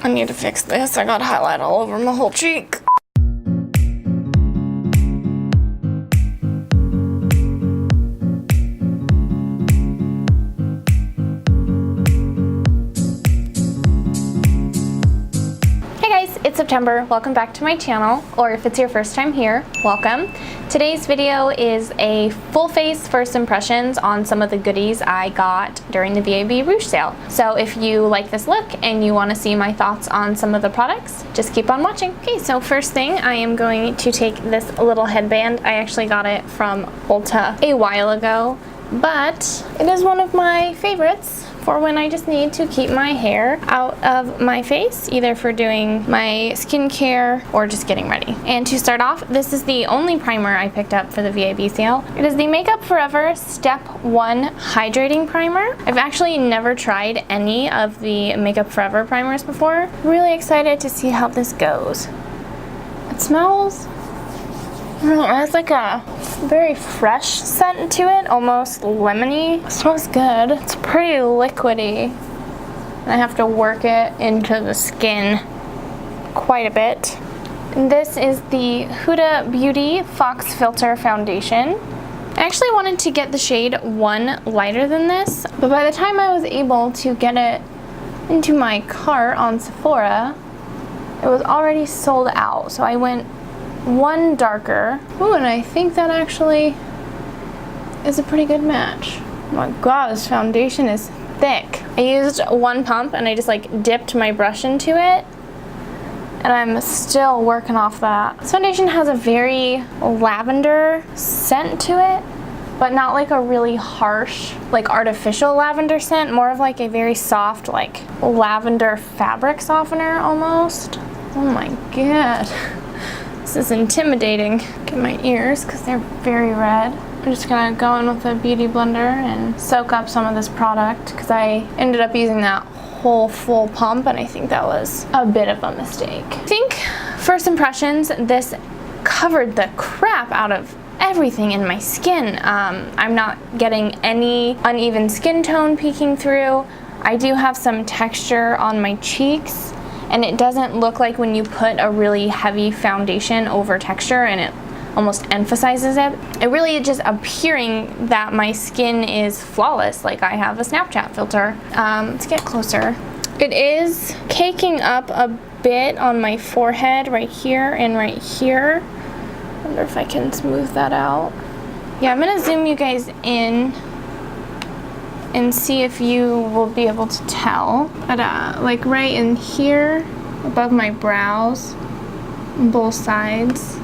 I need to fix this. I got highlight all over my whole cheek. It's September. Welcome back to my channel, or if it's your first time here, welcome. Today's video is a full face first impressions on some of the goodies I got during the VIB Rouge sale. So if you like this look and you want to see my thoughts on some of the products, just keep on watching. Okay, so first thing, I am going to take this little headband. I actually got it from Ulta a while ago, but it is one of my favorites for when I just need to keep my hair out of my face, either for doing my skincare or just getting ready. And to start off, this is the only primer I picked up for the VIB sale. It is the Makeup Forever Step 1 Hydrating Primer. I've actually never tried any of the Makeup Forever primers before. Really excited to see how this goes. It smells, I don't know, it has like a very fresh scent to it, almost lemony. It smells good. It's pretty liquidy. I have to work it into the skin quite a bit. And this is the Huda Beauty Fox Filter Foundation. I actually wanted to get the shade 1 lighter than this, but by the time I was able to get it into my cart on Sephora, it was already sold out. So I went 1 darker. Ooh, and I think that actually is a pretty good match. Oh my god, this foundation is thick. I used 1 pump and I just like dipped my brush into it, and I'm still working off that. This foundation has a very lavender scent to it, but not like a really harsh, like artificial lavender scent, more of like a very soft, like lavender fabric softener almost. Oh my god. This is intimidating. Get my ears because they're very red. I'm just gonna go in with a beauty blender and soak up some of this product because I ended up using that whole full pump and I think that was a bit of a mistake. I think first impressions, this covered the crap out of everything in my skin. I'm not getting any uneven skin tone peeking through. I do have some texture on my cheeks, and it doesn't look like when you put a really heavy foundation over texture and it almost emphasizes it. It really is just appearing that my skin is flawless, like I have a Snapchat filter. Let's get closer. It is caking up a bit on my forehead right here and right here. I wonder if I can smooth that out. Yeah, I'm gonna zoom you guys in and see if you will be able to tell. But like right in here, above my brows, on both sides,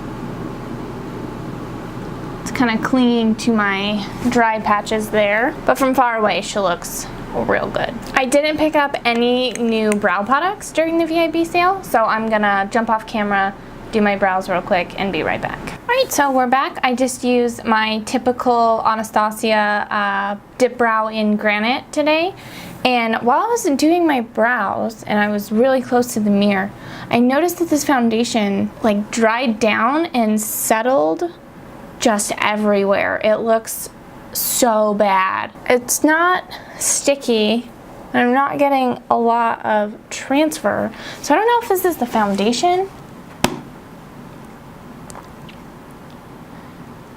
it's kind of clinging to my dry patches there. But from far away, she looks real good. I didn't pick up any new brow products during the VIB sale, so I'm gonna jump off camera, do my brows real quick, and be right back. Alright, so we're back. I just used my typical Anastasia dip brow in Granite today, and while I was doing my brows and I was really close to the mirror, I noticed that this foundation like dried down and settled just everywhere. It looks so bad. It's not sticky, and I'm not getting a lot of transfer, so I don't know if this is the foundation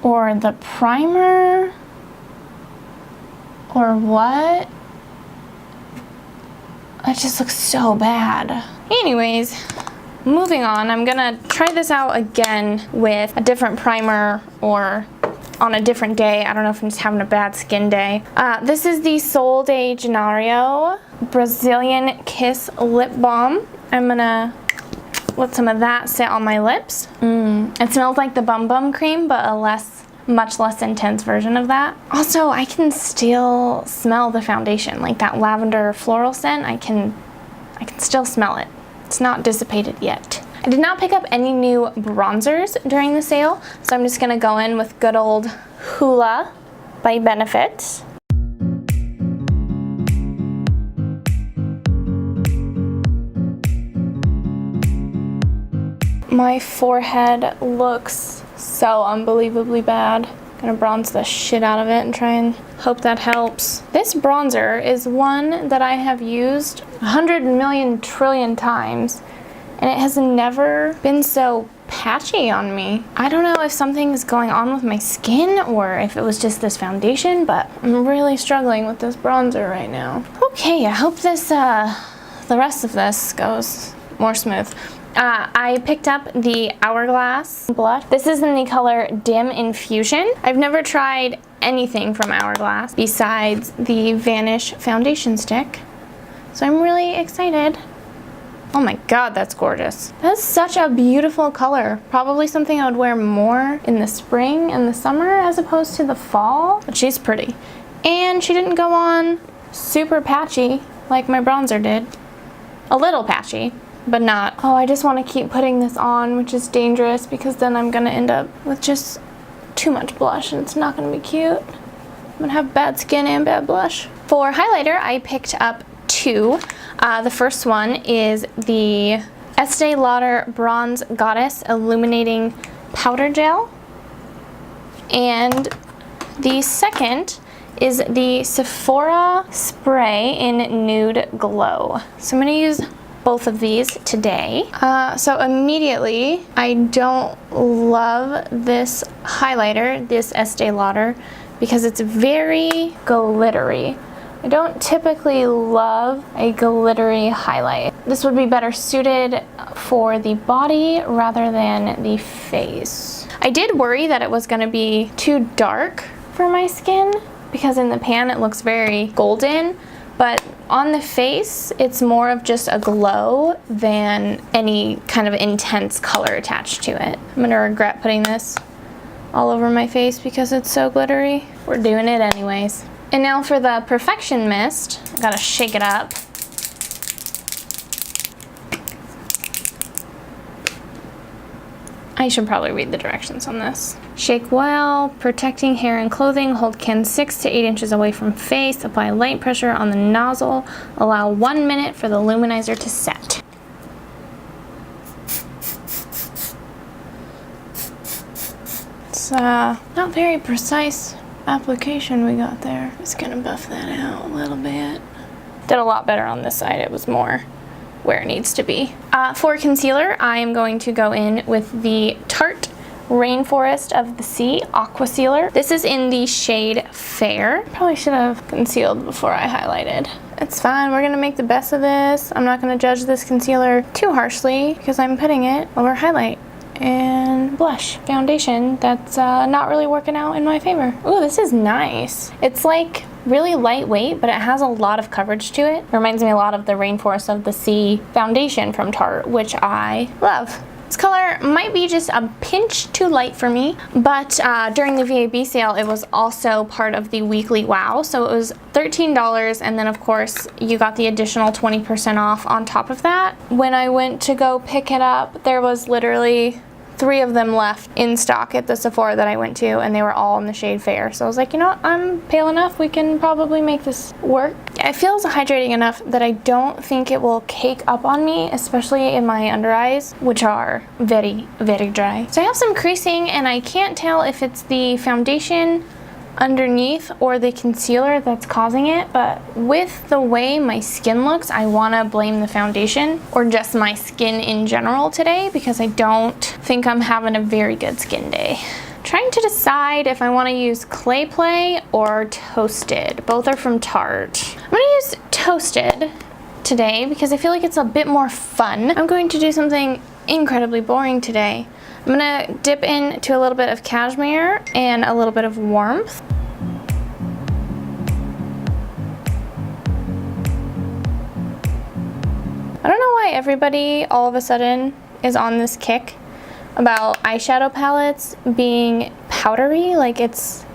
or the primer or what. It just looks so bad. Anyways, moving on, I'm gonna try this out again with a different primer or on a different day. I don't know if I'm just having a bad skin day. This is the Sol de Janeiro Brazilian Kiss Lip Balm. I'm gonna let some of that sit on my lips. It smells like the Bum Bum cream, but a much less intense version of that. Also, I can still smell the foundation, like that lavender floral scent. I can still smell it. It's not dissipated yet. I did not pick up any new bronzers during the sale, so I'm just gonna go in with good old Hoola by Benefit. My forehead looks so unbelievably bad. Gonna bronze the shit out of it and try and hope that helps. This bronzer is one that I have used 100 million trillion times, and it has never been so patchy on me. I don't know if something is going on with my skin or if it was just this foundation, but I'm really struggling with this bronzer right now. Okay, I hope this, the rest of this goes more smooth. I picked up the Hourglass blush. This is in the color Dim Infusion. I've never tried anything from Hourglass besides the Vanish foundation stick, so I'm really excited. Oh my god, that's gorgeous. That's such a beautiful color. Probably something I would wear more in the spring and the summer as opposed to the fall, but she's pretty. And she didn't go on super patchy like my bronzer did. A little patchy, but not. Oh, I just want to keep putting this on, which is dangerous because then I'm gonna end up with just too much blush and it's not gonna be cute. I'm gonna have bad skin and bad blush. For highlighter, I picked up two. The first one is the Estee Lauder Bronze Goddess Illuminating Powder Gel. And the second is the Sephora Spray in Nude Glow. So I'm gonna use both of these today. So immediately, I don't love this highlighter, this Estee Lauder, because it's very glittery. I don't typically love a glittery highlight. This would be better suited for the body rather than the face. I did worry that it was gonna be too dark for my skin because in the pan it looks very golden, but on the face it's more of just a glow than any kind of intense color attached to it. I'm gonna regret putting this all over my face because it's so glittery. We're doing it anyways. And now for the Perfection Mist, I gotta shake it up. I should probably read the directions on this. Shake well, protecting hair and clothing, hold can 6 to 8 inches away from face, apply light pressure on the nozzle, allow 1 minute for the luminizer to set. It's not very precise application we got there. Just gonna buff that out a little bit. Did a lot better on this side. It was more where it needs to be. For concealer, I am going to go in with the Tarte Rainforest of the Sea Aquacealer. This is in the shade Fair. Probably should have concealed before I highlighted. It's fine, we're gonna make the best of this. I'm not gonna judge this concealer too harshly because I'm putting it over highlight and blush foundation that's not really working out in my favor. Ooh, this is nice. It's like really lightweight, but it has a lot of coverage to it. It reminds me a lot of the Rainforest of the Sea foundation from Tarte, which I love. This color might be just a pinch too light for me, but during the VIB sale, it was also part of the weekly wow. So it was $13, and then of course you got the additional 20% off on top of that. When I went to go pick it up, there was literally 3 of them left in stock at the Sephora that I went to, and they were all in the shade Fair. So I was like, you know what, I'm pale enough, we can probably make this work. It feels hydrating enough that I don't think it will cake up on me, especially in my under eyes, which are very, very dry. So I have some creasing, and I can't tell if it's the foundation underneath or the concealer that's causing it, but with the way my skin looks, I want to blame the foundation or just my skin in general today because I don't think I'm having a very good skin day. Trying to decide if I want to use Clay Play or Toasted. Both are from Tarte. I'm going to use Toasted today because I feel like it's a bit more fun. I'm going to do something incredibly boring today. I'm gonna dip into a little bit of cashmere and a little bit of warmth. I don't know why everybody all of a sudden is on this kick about eyeshadow palettes being powdery, like it's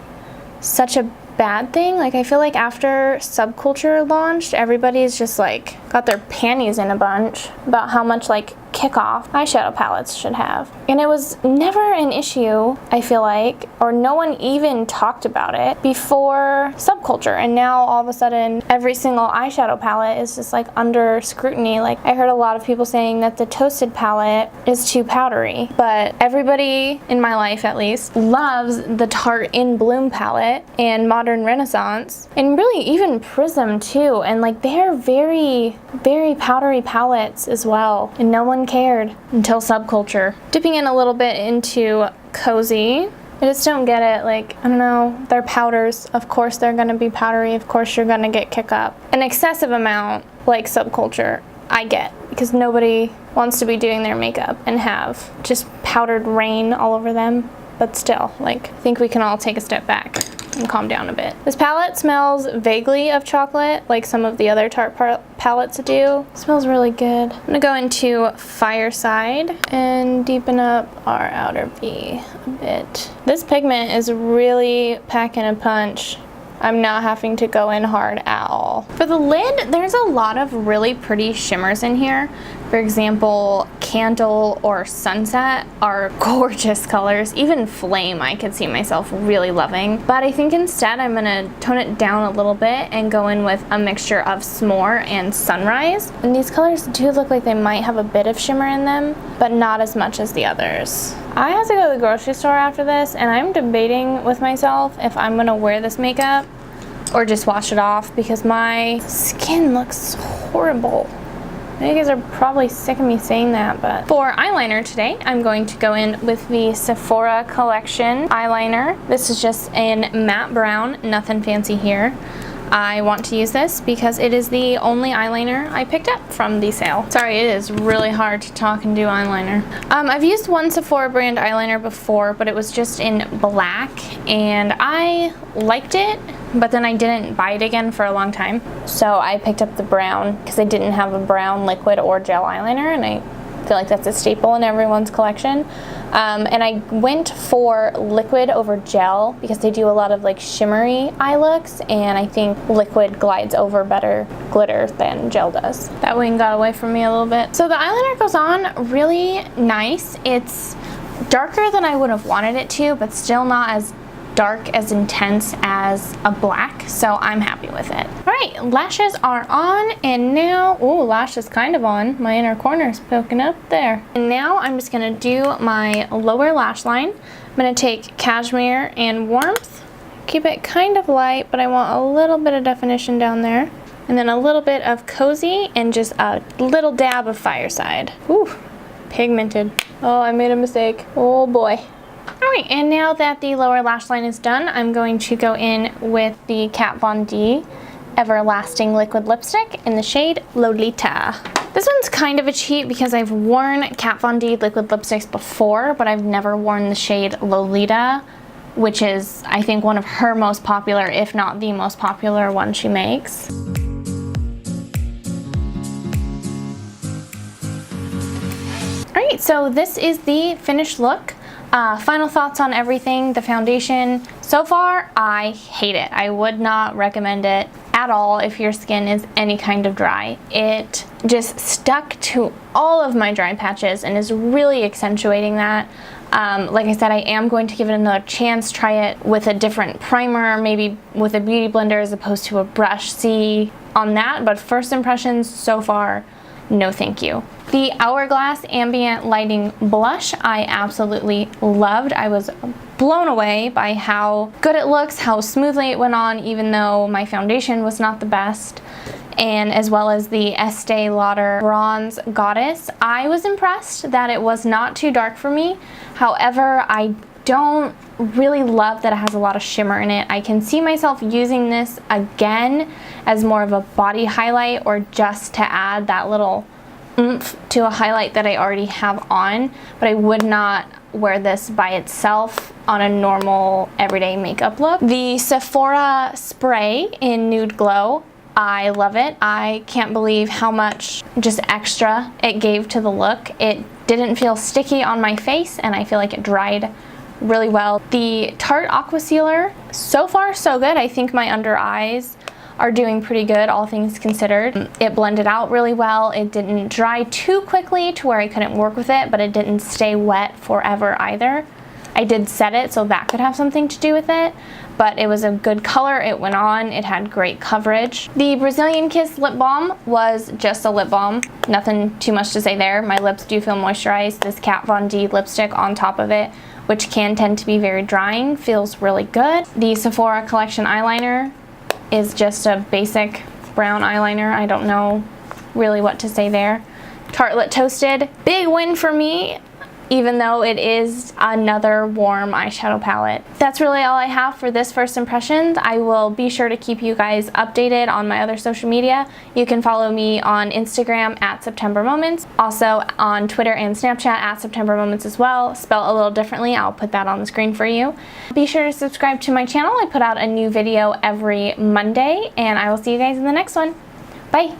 such a bad thing. Like I feel like after Subculture launched, everybody's just like got their panties in a bunch about how much like kickoff eyeshadow palettes should have. And it was never an issue, I feel like, or no one even talked about it before Subculture. And now all of a sudden, every single eyeshadow palette is just like under scrutiny. Like I heard a lot of people saying that the Toasted palette is too powdery, but everybody in my life at least loves the Tarte In Bloom palette and Modern Renaissance, and really even Prism too. And like they're very, very powdery palettes as well. And no one cared until Subculture. Dipping in a little bit into Cozy. I just don't get it. Like, I don't know, they're powders. Of course they're gonna be powdery. Of course you're gonna get kick up. An excessive amount, like Subculture, I get, because nobody wants to be doing their makeup and have just powdered rain all over them. But still, like, I think we can all take a step back and calm down a bit. This palette smells vaguely of chocolate, like some of the other Tarte palettes do. It smells really good. I'm gonna go into Fireside and deepen up our outer V a bit. This pigment is really packing a punch. I'm not having to go in hard at all. For the lid, there's a lot of really pretty shimmers in here. For example, Candle or Sunset are gorgeous colors. Even Flame I could see myself really loving. But I think instead I'm gonna tone it down a little bit and go in with a mixture of S'more and Sunrise. And these colors do look like they might have a bit of shimmer in them, but not as much as the others. I have to go to the grocery store after this, and I'm debating with myself if I'm gonna wear this makeup or just wash it off, because my skin looks horrible. You guys are probably sick of me saying that, but for eyeliner today, I'm going to go in with the Sephora collection eyeliner. This is just in matte brown, nothing fancy here. I want to use this because it is the only eyeliner I picked up from the sale. Sorry, it is really hard to talk and do eyeliner. I've used one Sephora brand eyeliner before, but it was just in black, and I liked it, but then I didn't buy it again for a long time. So I picked up the brown because they didn't have a brown liquid or gel eyeliner, and I feel like that's a staple in everyone's collection. And I went for liquid over gel because they do a lot of like shimmery eye looks, and I think liquid glides over better glitter than gel does. That wing got away from me a little bit. So the eyeliner goes on really nice. It's darker than I would have wanted it to, but still not as dark, as intense as a black, so I'm happy with it. All right, lashes are on, and now, ooh, lash is kind of on. My inner corner is poking up there. And now I'm just gonna do my lower lash line. I'm gonna take Cashmere and Warmth, keep it kind of light, but I want a little bit of definition down there. And then a little bit of Cozy and just a little dab of Fireside. Ooh, pigmented. Oh, I made a mistake. Oh boy. Alright, and now that the lower lash line is done, I'm going to go in with the Kat Von D Everlasting Liquid Lipstick in the shade Lolita. This one's kind of a cheat because I've worn Kat Von D liquid lipsticks before, but I've never worn the shade Lolita, which is, I think, one of her most popular, if not the most popular one she makes. Alright, so this is the finished look. Final thoughts on everything. The foundation, so far, I hate it. I would not recommend it at all if your skin is any kind of dry. It just stuck to all of my dry patches and is really accentuating that. Like I said, I am going to give it another chance, try it with a different primer, maybe with a beauty blender as opposed to a brush, see on that, but first impressions so far, no thank you. The Hourglass Ambient Lighting Blush I absolutely loved. I was blown away by how good it looks, how smoothly it went on, even though my foundation was not the best. And as well as the Estee Lauder Bronze Goddess. I was impressed that it was not too dark for me. However, I don't really love that it has a lot of shimmer in it. I can see myself using this again as more of a body highlight, or just to add that little oomph to a highlight that I already have on, but I would not wear this by itself on a normal everyday makeup look. The Sephora spray in Nude Glow, I love it. I can't believe how much just extra it gave to the look. It didn't feel sticky on my face, and I feel like it dried really well. The Tarte Aquacealer, so far so good. I think my under eyes are doing pretty good, all things considered. It blended out really well. It didn't dry too quickly to where I couldn't work with it, but it didn't stay wet forever either. I did set it, so that could have something to do with it, but it was a good color. It went on. It had great coverage. The Brazilian Kiss lip balm was just a lip balm. Nothing too much to say there. My lips do feel moisturized. This Kat Von D lipstick on top of it, which can tend to be very drying, feels really good. The Sephora Collection eyeliner is just a basic brown eyeliner. I don't know really what to say there. Tartelette Toasted, big win for me, even though it is another warm eyeshadow palette. That's really all I have for this first impressions. I will be sure to keep you guys updated on my other social media. You can follow me on Instagram at septembermoments, also on Twitter and Snapchat at septembermoments as well, spelled a little differently. I'll put that on the screen for you. Be sure to subscribe to my channel. I put out a new video every Monday, and I will see you guys in the next one. Bye!